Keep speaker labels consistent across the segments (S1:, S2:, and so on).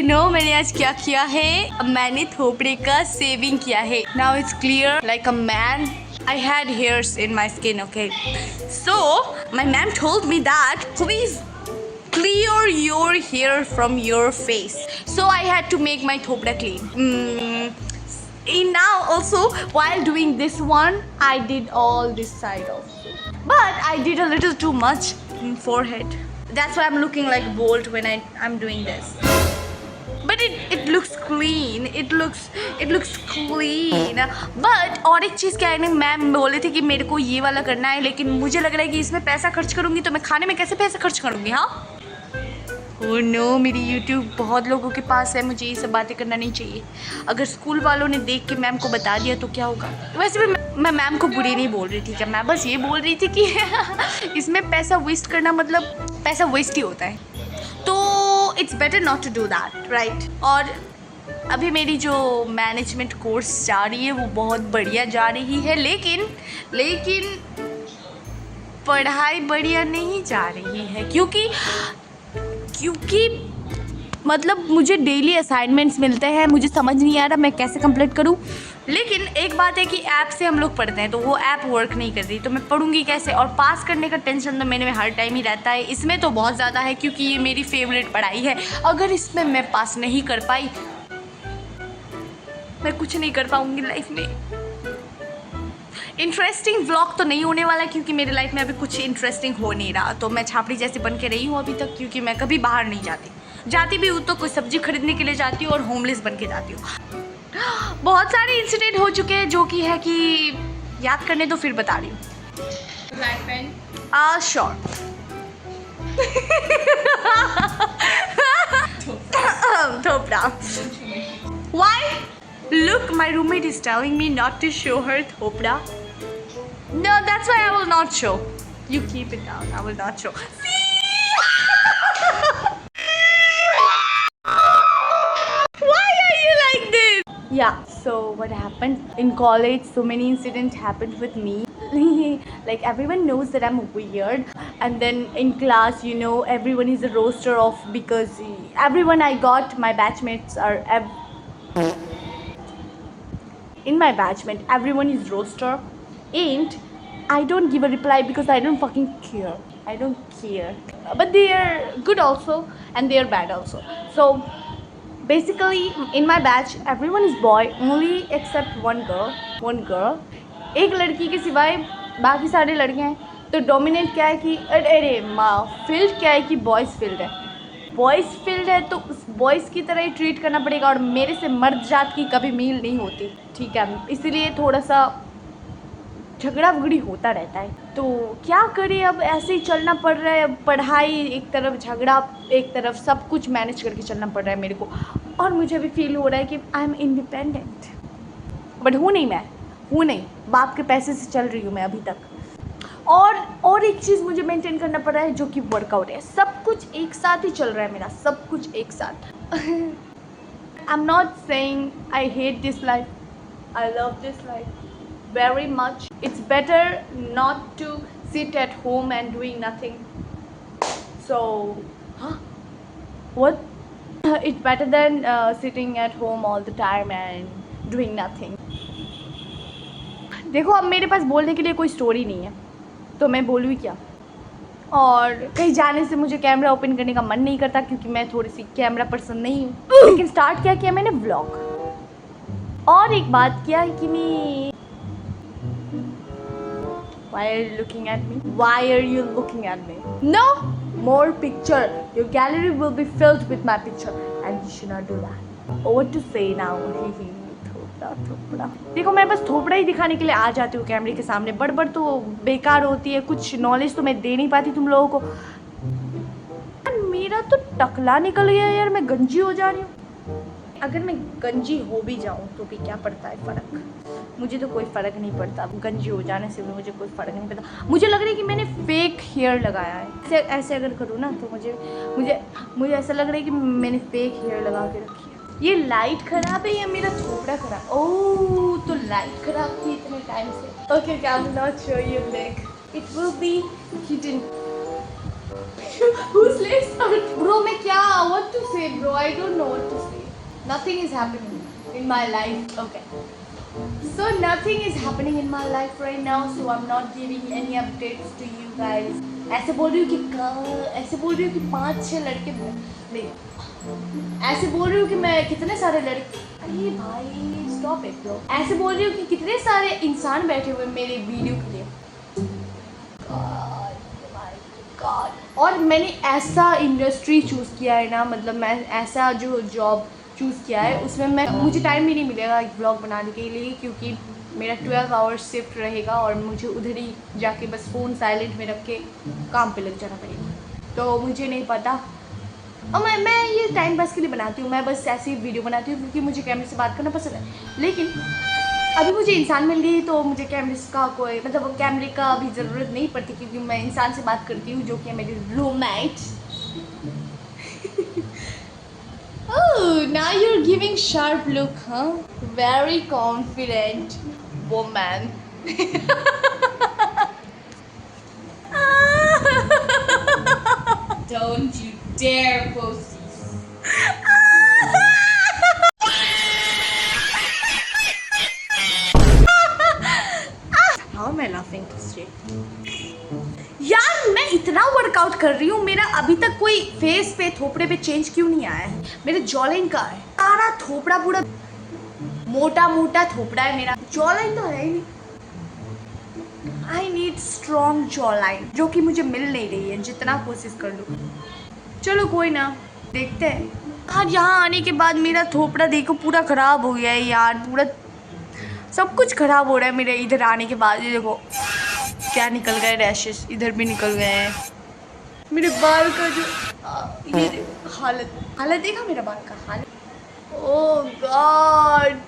S1: you know मैंने आज क्या किया है? मैंने थोपड़े का सेविंग किया है. Now it's clear like a man. I had hairs in my skin, okay? So my ma'am told me that please clear your hair from your face. So I had to make my thopda clean. And now also while doing this one, I did all this side also. But I did a little too much in forehead. That's why I'm looking like bold when I'm doing this. But it looks clean. It looks clean. But और एक चीज़ क्या है ना, ma'am बोले थे कि मेरे को ये वाला करना है, लेकिन मुझे लग रहा है कि इसमें पैसा खर्च करूँगी तो मैं खाने में कैसे पैसा खर्च करूँगी? हाँ ओह नो, मेरी यूट्यूब बहुत लोगों के पास है, मुझे ये सब बातें करना नहीं चाहिए. अगर स्कूल वालों ने देख के मैम को बता दिया तो क्या होगा? वैसे भी मैं मैम को बुरी नहीं बोल रही थी क्या, मैं बस ये बोल रही थी कि इसमें पैसा वेस्ट करना मतलब पैसा वेस्ट ही होता है, तो it's better not to do that, right. और अभी मेरी जो मैनेजमेंट कोर्स जा रही है वो बहुत बढ़िया जा रही है, लेकिन पढ़ाई बढ़िया नहीं जा रही है क्योंकि मतलब मुझे डेली असाइनमेंट्स मिलते हैं, मुझे समझ नहीं आ रहा मैं कैसे कंप्लीट करूं. लेकिन एक बात है कि ऐप से हम लोग पढ़ते हैं तो वो ऐप वर्क नहीं कर रही, तो मैं पढ़ूंगी कैसे? और पास करने का टेंशन तो मेरे में हर टाइम ही रहता है. इसमें तो बहुत ज़्यादा है क्योंकि ये मेरी फेवरेट पढ़ाई है. अगर इसमें मैं पास नहीं कर पाई, मैं कुछ नहीं कर पाऊँगी लाइफ में. इंटरेस्टिंग व्लॉग तो नहीं होने वाला क्योंकि मेरी लाइफ में अभी कुछ इंटरेस्टिंग हो नहीं रहा, तो मैं छापड़ी जैसे बन के रही हूँ अभी तक, क्योंकि मैं कभी बाहर नहीं जाती भी हूँ तो कोई सब्जी खरीदने के लिए जाती हूँ और होमलेस बन के जाती हूँ. बहुत सारे इंसिडेंट हो चुके हैं जो कि है कि याद करने तो फिर बता रही हूँ.
S2: Black pen
S1: sure. थोपड़ा. Why? Look, my roommate is telling me not to show her thopda. No, that's why I will not show. You keep it down. I will not show. Why are you like this? Yeah, so what happened in college? So many incidents happened with me. Like everyone knows that I'm weird, and then in class, you know, everyone is a roaster of, because everyone I got, my batchmates are in my batchmate, everyone is roaster, and I don't give a reply because I don't fucking care. I don't care. But they are good also and they are bad also. So basically in my batch everyone is boy only except one girl. एक लड़की के सिवाय बाकी सारे लड़के हैं. तो dominant क्या है कि अरे माँ, फील्ड क्या है कि बॉयज़ फील्ड है. बॉयज़ फील्ड है तो उस बॉयज़ की तरह ही ट्रीट करना पड़ेगा, और मेरे से मर्द जात की कभी मील नहीं होती, ठीक है. इसीलिए थोड़ा सा झगड़ा वगड़ी होता रहता है. तो क्या करें, अब ऐसे ही चलना पड़ रहा है. पढ़ाई एक तरफ, झगड़ा एक तरफ, सब कुछ मैनेज करके चलना पड़ रहा है मेरे को. और मुझे भी फील हो रहा है कि आई एम इंडिपेंडेंट, बट हूँ नहीं, बाप के पैसे से चल रही हूँ मैं अभी तक. और एक चीज़ मुझे मेंटेन करना पड़ रहा है जो कि वर्कआउट है. सब कुछ एक साथ ही चल रहा है मेरा, सब कुछ एक साथ. I am not saying I hate this life, I love this life very much. It's better not to sit at home and doing nothing. So, what? It's better than sitting at home all the time and doing nothing. देखो, अब मेरे पास बोलने के लिए कोई story नहीं है, तो मैं बोलूँ क्या. और कहीं जाने से मुझे कैमरा ओपन करने का मन नहीं करता क्योंकि मैं थोड़ी सी कैमरा पसंद नहीं हूँ. लेकिन स्टार्ट क्या किया मैंने, व्लॉग. और एक बात किया है कि नहीं. Why are you looking at me? Why are you looking at me? No more picture. Your gallery will be filled with my picture, and you should not do that. Oh, what to say now? थोपड़ा. देखो, मैं बस थोपड़ा ही दिखाने के लिए आ जाती हूँ कैमरे के सामने. बड़ तो बेकार होती है, कुछ नॉलेज तो मैं दे नहीं पाती तुम लोगों को. मेरा तो टकला निकल गया यार, मैं गंजी हो जा रही हूँ. अगर मैं गंजी हो भी जाऊँ तो भी क्या पड़ता है फ़र्क, मुझे तो कोई फ़र्क नहीं पड़ता. गंजी हो जाने से भी मुझे कोई फ़र्क नहीं पड़ता. मुझे लग रहा है कि मैंने फेक हेयर लगाया है. ऐसे अगर करूँ ना तो मुझे ऐसा लग रहा है कि मैंने फेक हेयर लगा के रखी है. ये लाइट ख़राब है या मेरा थोपड़ा ख़राब? ओह, तो लाइट ख़राब थी इतने टाइम से. Okay, I will not show you leg, it will be hidden. Whose legs are? Bro, मैं क्या what to say, bro? I don't know what to say. Nothing is happening in my life. Okay. So nothing is happening in my life right now, so I'm not giving any updates to you guys. ऐसे बोल रही हूँ कि 5-6 लड़के नहीं, ऐसे बोल रही हूँ कि मैं कितने सारे लड़के, अरे भाई स्टॉप इट ब्रो, ऐसे बोल रही हूँ कि कितने सारे इंसान बैठे हुए मेरे वीडियो के लिए। God. और मैंने ऐसा इंडस्ट्री चूज़ किया है ना, मतलब मैं ऐसा जो जॉब चूज़ किया है उसमें मुझे टाइम भी नहीं मिलेगा एक ब्लॉग बनाने के लिए, क्योंकि मेरा 12 आवर्स शिफ्ट रहेगा और मुझे उधर ही जाके बस फ़ोन साइलेंट में रख के काम पे लग जाना पड़ेगा। तो मुझे नहीं पता, और मैं ये टाइम पास के लिए बनाती हूँ, मैं बस ऐसी वीडियो बनाती हूँ क्योंकि मुझे कैमरे से बात करना पसंद है। लेकिन अभी मुझे इंसान मिल गई तो मुझे कैमरे का कोई मतलब कैमरे का अभी ज़रूरत नहीं पड़ती, क्योंकि मैं इंसान से बात करती हूँ जो कि है मेरी roommate. Oh, now you're giving sharp look, huh? Very confident woman. Don't you dare post this. How am I laughing this day? यार मैं इतना वर्कआउट कर रही हूँ, मेरा अभी तक कोई फेस पे थोपड़े पे चेंज क्यों नहीं आया है? मेरे जॉलाइन का है सारा थोपड़ा, पूरा मोटा मोटा थोपड़ा है मेरा, जॉलाइन तो है ही नहीं। आई नीड स्ट्रॉन्ग जॉलाइन जो कि मुझे मिल नहीं रही है जितना कोशिश कर लूँ। चलो कोई ना, देखते हैं। यार यहाँ आने के बाद मेरा थोपड़ा देखो पूरा ख़राब हो गया है यार, पूरा सब कुछ ख़राब हो रहा है मेरे इधर आने के बाद। ये देखो क्या निकल गए रैशेस, इधर भी निकल गए हैं। मेरे बाल का जो ये हालत देखा मेरा बाल का हालत। ओह गॉड।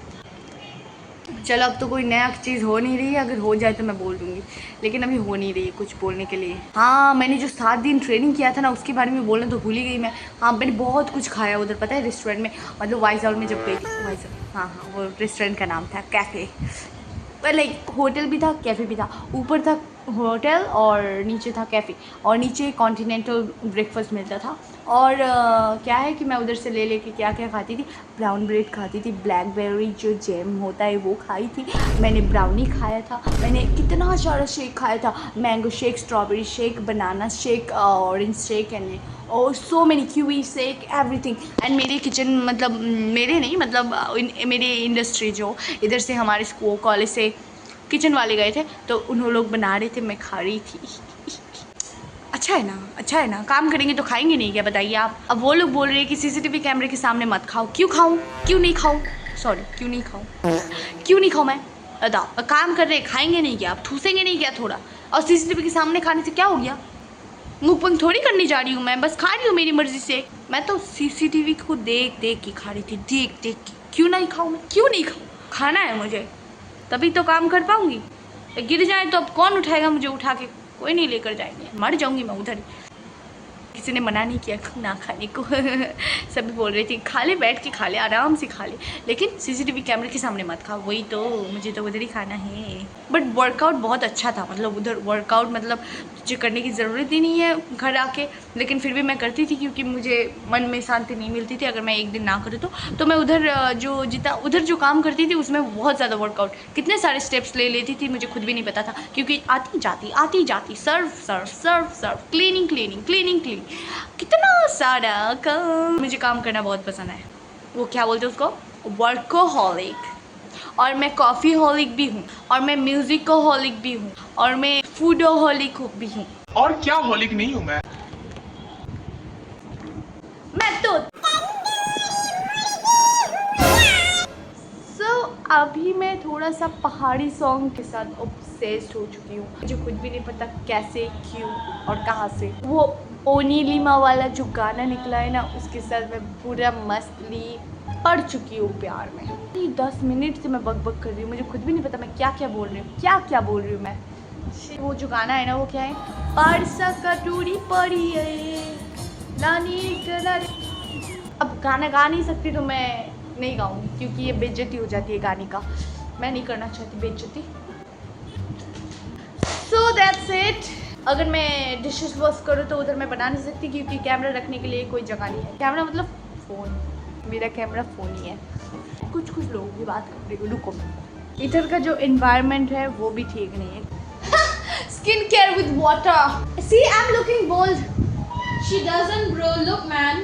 S1: चलो अब तो कोई नया चीज़ हो नहीं रही है, अगर हो जाए तो मैं बोल दूँगी, लेकिन अभी हो नहीं रही है कुछ बोलने के लिए। हाँ मैंने जो 7 दिन ट्रेनिंग किया था ना उसके बारे में बोलना तो भूल ही गई मैं। हाँ मैंने बहुत कुछ खाया उधर, पता है रेस्टोरेंट में, मतलब वाइजॉल में जब गई थी, वाइजॉल हाँ वो रेस्टोरेंट का नाम था कैफ़े, लाइक होटल भी था कैफ़े भी था, ऊपर था होटल और नीचे था कैफ़े, और नीचे कॉन्टिनेंटल ब्रेकफास्ट मिलता था। और क्या है कि मैं उधर से ले लेके क्या क्या खाती थी, ब्राउन ब्रेड खाती थी, ब्लैकबेरी जो जैम होता है वो खाई थी, मैंने ब्राउनी खाया था, मैंने कितना सारा शेक खाया था, mango shake, strawberry shake, banana shake, orange shake and और so many kiwi shake everything. And मेरे किचन मतलब मेरे नहीं मतलब मेरे इंडस्ट्री जो इधर से हमारे स्कूल कॉलेज से किचन वाले गए थे तो उन्होंने लोग बना रहे थे, मैं खा रही थी। अच्छा है ना, काम करेंगे तो खाएंगे नहीं क्या बताइए आप? अब वो लोग बोल रहे हैं कि सीसीटीवी कैमरे के सामने मत खाओ। क्यों खाऊं? क्यों नहीं खाऊं? सॉरी क्यों नहीं खाऊं मैं? बताओ, काम कर रहे खाएंगे नहीं क्या? आप ठूसेंगे नहीं क्या थोड़ा? और सीसीटीवी के सामने खाने से क्या हो गया? मुँह पंग थोड़ी करने जा रही हूँ मैं, बस खा रही हूँ मेरी मर्जी से। मैं तो सीसीटीवी को देख देख के खा रही थी, देख देख के। क्यों नहीं खाऊँ मैं? क्यों नहीं खाऊँ? खाना है मुझे, तभी तो काम कर पाऊँगी। गिर जाए तो अब कौन उठाएगा मुझे? उठा के कोई नहीं लेकर जाएंगे, मर जाऊँगी मैं उधर। किसी ने मना नहीं किया ना खाने को। सभी बोल रहे थे खा ले, बैठ के खा ले, आराम से खा ले, लेकिन सीसीटीवी कैमरे के सामने मत खाओ। वही तो, मुझे तो उधर ही खाना है। बट वर्कआउट बहुत अच्छा था, मतलब उधर वर्कआउट मतलब जो करने की ज़रूरत ही नहीं है घर आके, लेकिन फिर भी मैं करती थी क्योंकि मुझे मन में शांति नहीं मिलती थी अगर मैं एक दिन ना करूँ तो मैं उधर उधर जो काम करती थी उसमें बहुत ज़्यादा वर्कआउट, कितने सारे स्टेप्स ले लेती थी, मुझे खुद भी नहीं पता था, क्योंकि आती जाती सर्व क्लीनिंग, कितना सारा काम। मुझे काम करना बहुत पसंद है, वो क्या बोलते हैं उसको, वर्कोहॉलिक। और मैं कॉफ़ी हॉलिक भी हूँ, और मैं म्यूज़िक हॉलिक भी हूँ, और मैं फूडोहॉलिक भी हूँ।
S3: और क्या हॉलिक नहीं हूँ मैं
S1: तो अभी मैं थोड़ा सा पहाड़ी सॉन्ग के साथ ऑब्सेस्ड हो चुकी हूँ। मुझे खुद भी नहीं पता कैसे, क्यों और कहाँ से। वो ओनीलिमा वाला जो गाना निकला है ना, उसके साथ मैं पूरा मस्तली पड़ चुकी हूँ प्यार में। 10 मिनट से मैं बक कर रही हूँ, मुझे खुद भी नहीं पता मैं क्या बोल रही हूँ मैं। वो जो गाना है ना वो क्या है, पारसा का टूरी पड़ी है नानी करा। अब गाना गा नहीं सकती तो मैं नहीं गाऊँ क्योंकि ये बेइज्जती हो जाती है गाने का, मैं नहीं करना चाहती बेइज्जती। So that's it. अगर मैं डिशेस वॉश करूँ तो उधर मैं बना नहीं सकती क्योंकि कैमरा रखने के लिए कोई जगह नहीं है। कैमरा मतलब फ़ोन, मेरा कैमरा फ़ोन ही है। कुछ लोगों की बात कर रही हूँ, रुको। इधर का जो एनवायरनमेंट है वो भी ठीक नहीं है। Skin care with water. See I am looking bold.
S2: She doesn't, bro. Look, man.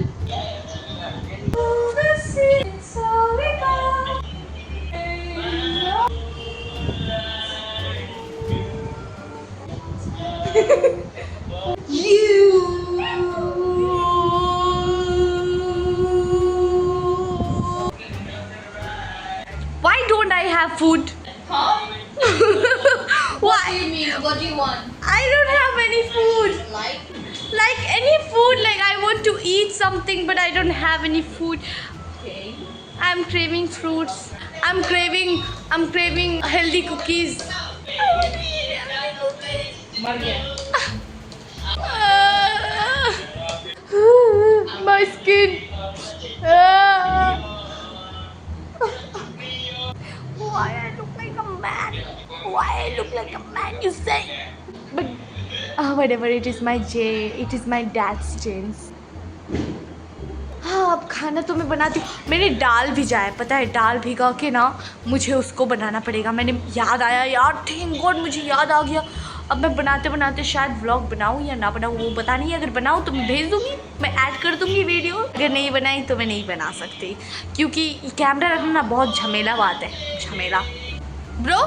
S1: Why don't I have food?
S2: Huh? What do
S1: Why?
S2: you mean? What do you want?
S1: I don't have any food.
S2: Like?
S1: Any food, like I want to eat something but I don't have any food.
S2: Okay.
S1: I'm craving fruits. I'm craving healthy cookies. I want to eat healthy cookies.
S2: मर गया.
S1: My skin. Why I look like a man? Why I look like a man, you say? But whatever, it is my dad's jeans. हाँ, अब खाना तो मैं बनाती हूँ। मैंने दाल भिजा है, पता है, दाल भिगा के ना मुझे उसको बनाना पड़ेगा। मैंने याद आया यार, थैंक गॉड मुझे याद आ गया। अब मैं बनाते बनाते शायद व्लॉग बनाऊँ या ना बनाऊँ वो पता नहीं। अगर बनाऊँ तो मैं भेज दूँगी, मैं ऐड कर दूँगी वीडियो। अगर नहीं बनाई तो मैं नहीं बना सकती क्योंकि कैमरा रखना ना बहुत झमेला बात है, झमेला। ब्रो,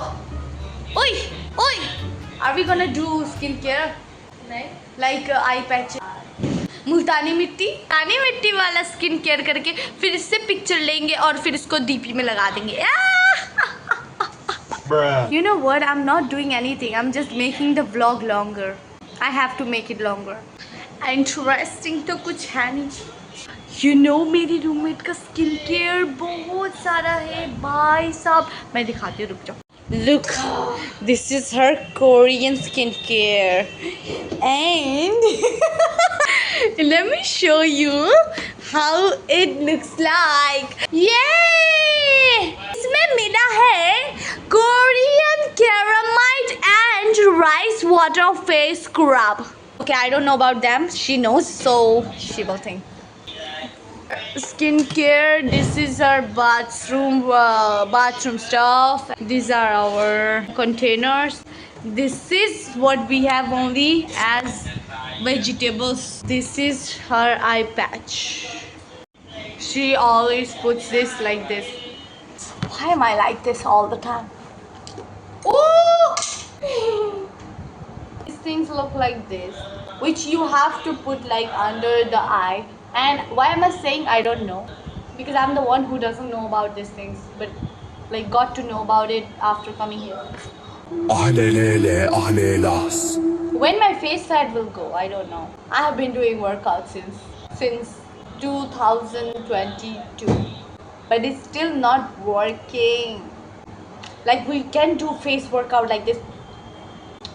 S1: ओए ओए, are we gonna do skin care like eye patch, मुल्तानी मिट्टी वाला स्किन केयर करके फिर इससे पिक्चर लेंगे और फिर इसको डीपी में लगा देंगे। You know what? I'm not doing anything. I'm just making the vlog longer. I have to make it longer. Interesting तो कुछ है नहीं। You know मेरी रूममेट का स्किन केयर बहुत सारा है भाई साहब। मैं दिखाती हूँ, रुक जाओ। Look, this is her Korean skincare, and let me show you how it looks like. Yay! इसमें मिला है Korean Ceramide and Rice Water Face Scrub. Okay, I don't know about them. She knows, so she will think. Skincare. This is our bathroom stuff. These are our containers. This is what we have only as vegetables. This is her eye patch. She always puts this like this. Why am I like this all the time? Oh! These things look like this, which you have to put like under the eye. And why am I saying I don't know? Because I'm the one who doesn't know about these things, but like got to know about it after coming here. When my face fat will go, I don't know. I have been doing workout since 2022, but it's still not working. Like we can do face workout like this,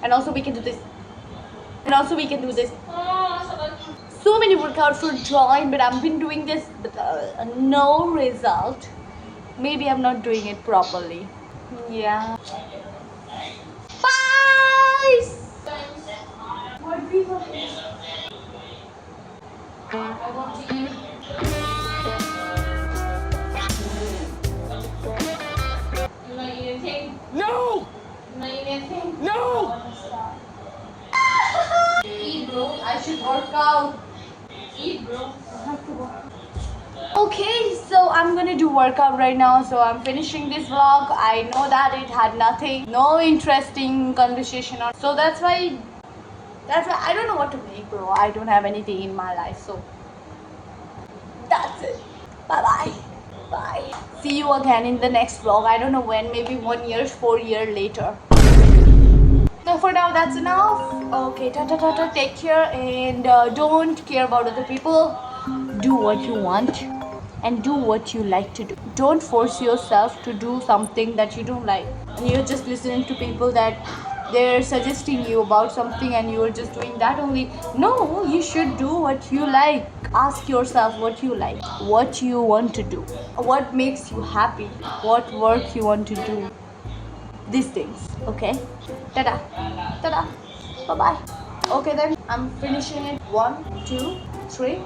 S1: and also we can do this, and also we can do this. So many workouts for join, but I've been doing this but no result. Maybe I'm not doing it properly. Yeah. Bye. What we were.
S2: I want to eat. You not eat anything?
S3: No!
S2: You not eat anything?
S3: No!
S2: Eat, bro.
S1: I should work out.
S2: Eat, bro.
S1: Okay, so I'm gonna do workout right now. So I'm finishing this vlog. I know that it had nothing, no interesting conversation on. So that's why I don't know what to make, bro. I don't have anything in my life. So that's it. Bye bye. Bye. See you again in the next vlog. I don't know when. Maybe 1 year, 4 years later. So for now, that's enough. Okay, ta-ta-ta-ta. Take care and don't care about other people. Do what you want and do what you like to do. Don't force yourself to do something that you don't like. You're just listening to people that they're suggesting you about something and you're just doing that only. No, you should do what you like. Ask yourself what you like, what you want to do, what makes you happy, what work you want to do. These things, okay? Ta-da. Ta-da. Bye-bye. Okay then, I'm finishing it. 1, 2, 3.